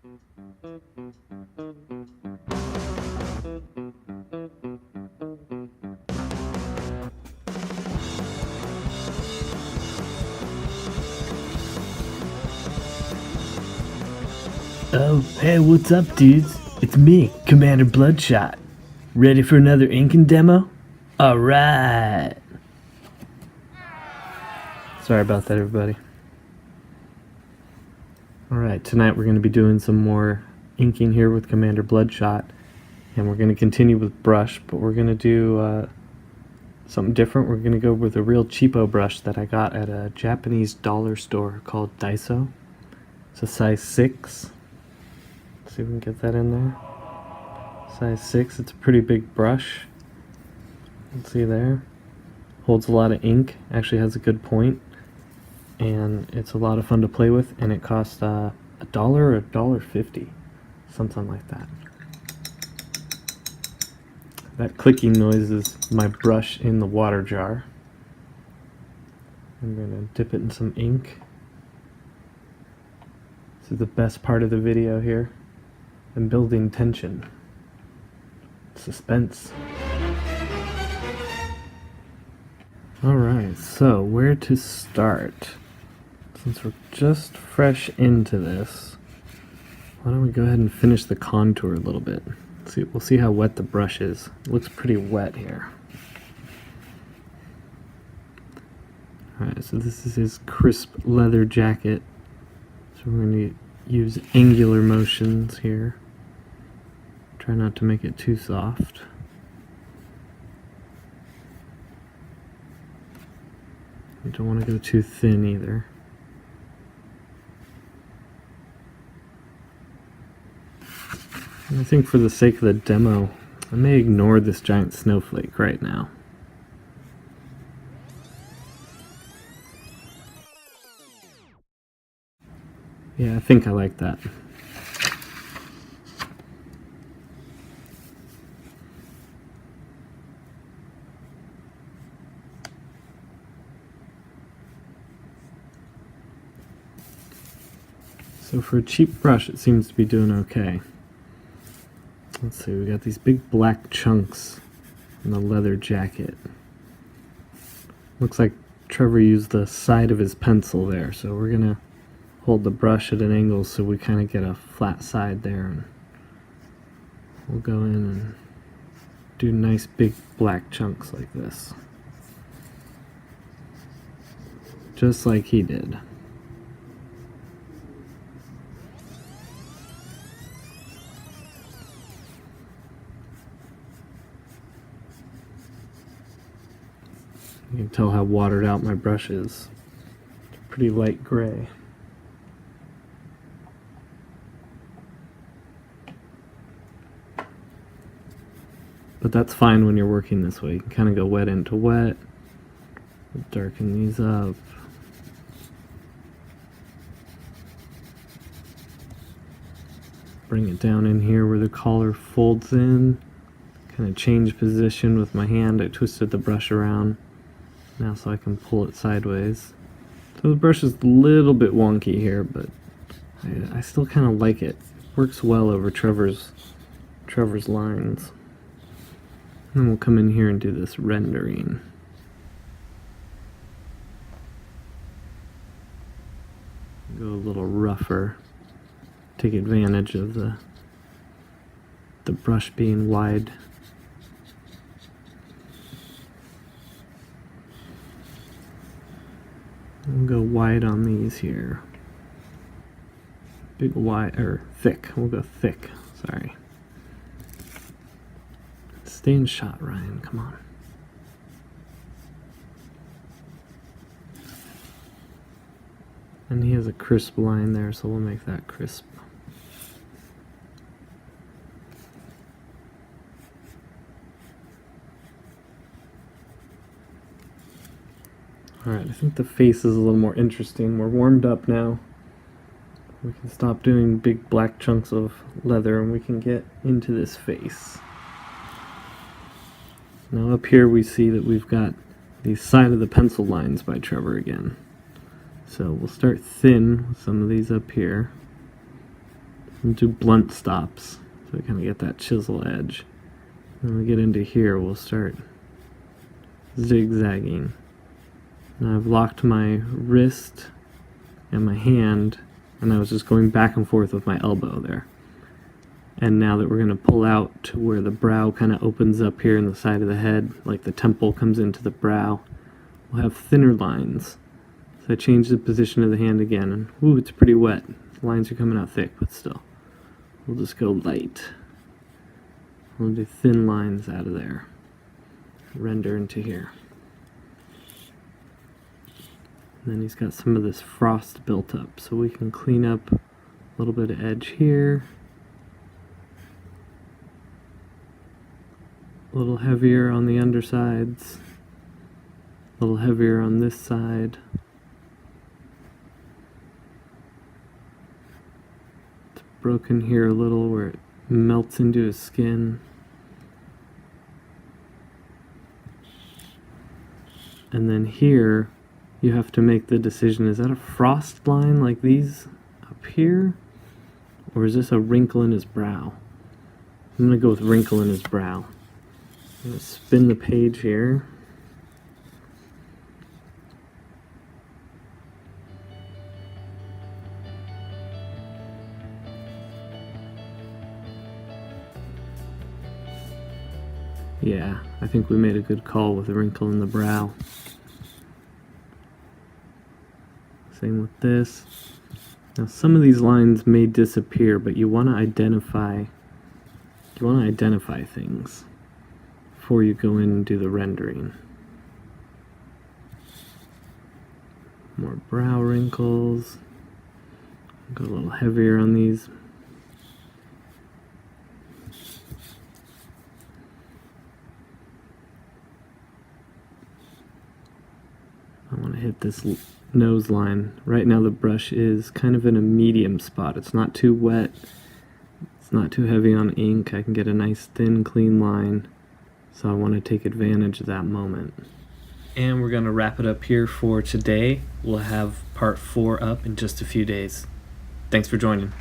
Oh, hey, what's up, dudes? It's me, Commander Bloodshot. Ready for another inking demo? Alright! Sorry about that, everybody. Alright, tonight we're going to be doing some more inking here with Commander Bloodshot. And we're going to continue with brush, but we're going to do something different. We're going to go with a real cheapo brush that I got at a Japanese dollar store called Daiso. It's a size 6. See if we can get that in there. Size 6, it's a pretty big brush. Let's see there. Holds a lot of ink, actually has a good point, and it's a lot of fun to play with, and it costs $1 or $1.50, something like that. That clicking noise is my brush in the water jar. I'm going to dip it in some ink. This is the best part of the video here. I'm building tension. Suspense. Alright, so where to start? Since we're just fresh into this, why don't we go ahead and finish the contour a little bit. We'll see how wet the brush is. It looks pretty wet here. Alright, so this is his crisp leather jacket. So we're going to use angular motions here. Try not to make it too soft. You don't want to go too thin either. And I think for the sake of the demo, I may ignore this giant snowflake right now. Yeah, I think I like that. So for a cheap brush, it seems to be doing okay. Let's see, we got these big black chunks in the leather jacket. Looks like Trevor used the side of his pencil there, so we're gonna hold the brush at an angle so we kind of get a flat side there, and we'll go in and do nice big black chunks like this. Just like he did. You can tell how watered out my brush is. It's pretty light gray. But that's fine when you're working this way. You can kind of go wet into wet. Darken these up. Bring it down in here where the collar folds in. Kind of change position with my hand. I twisted the brush around now so I can pull it sideways. So the brush is a little bit wonky here, but I still kind of like it. Works well over Trevor's lines. And then we'll come in here and do this rendering. Go a little rougher. Take advantage of the brush being wide. We'll go wide on these here. Big wide, or thick. We'll go thick, sorry. Stay in shot, Ryan, come on. And he has a crisp line there, so we'll make that crisp. Alright, I think the face is a little more interesting. We're warmed up now. We can stop doing big black chunks of leather and we can get into this face. Now up here we see that we've got these side of the pencil lines by Trevor again. So we'll start thin with some of these up here. and do blunt stops, so we kind of get that chisel edge. When we get into here, we'll start zigzagging. Now I've locked my wrist and my hand, and I was just going back and forth with my elbow there. And now that we're going to pull out to where the brow kind of opens up here in the side of the head, like the temple comes into the brow, we'll have thinner lines. So I change the position of the hand again, and ooh, it's pretty wet. The lines are coming out thick, but still. We'll just go light. We'll do thin lines out of there. Render into here. And then he's got some of this frost built up, so we can clean up a little bit of edge here. A little heavier on the undersides. A little heavier on this side. It's broken here a little where it melts into his skin. And then here, you have to make the decision, is that a frost line like these up here? Or is this a wrinkle in his brow? I'm going to go with wrinkle in his brow. I'm going to spin the page here. Yeah, I think we made a good call with the wrinkle in the brow. Same with this. Now some of these lines may disappear, but you want to identify things before you go in and do the rendering. More brow wrinkles. Go a little heavier on these. I want to hit this nose line. Right now the brush is kind of in a medium spot. It's not too wet. It's not too heavy on ink. I can get a nice thin, clean line. So I want to take advantage of that moment. And we're going to wrap it up here for today. We'll have part 4 up in just a few days. Thanks for joining.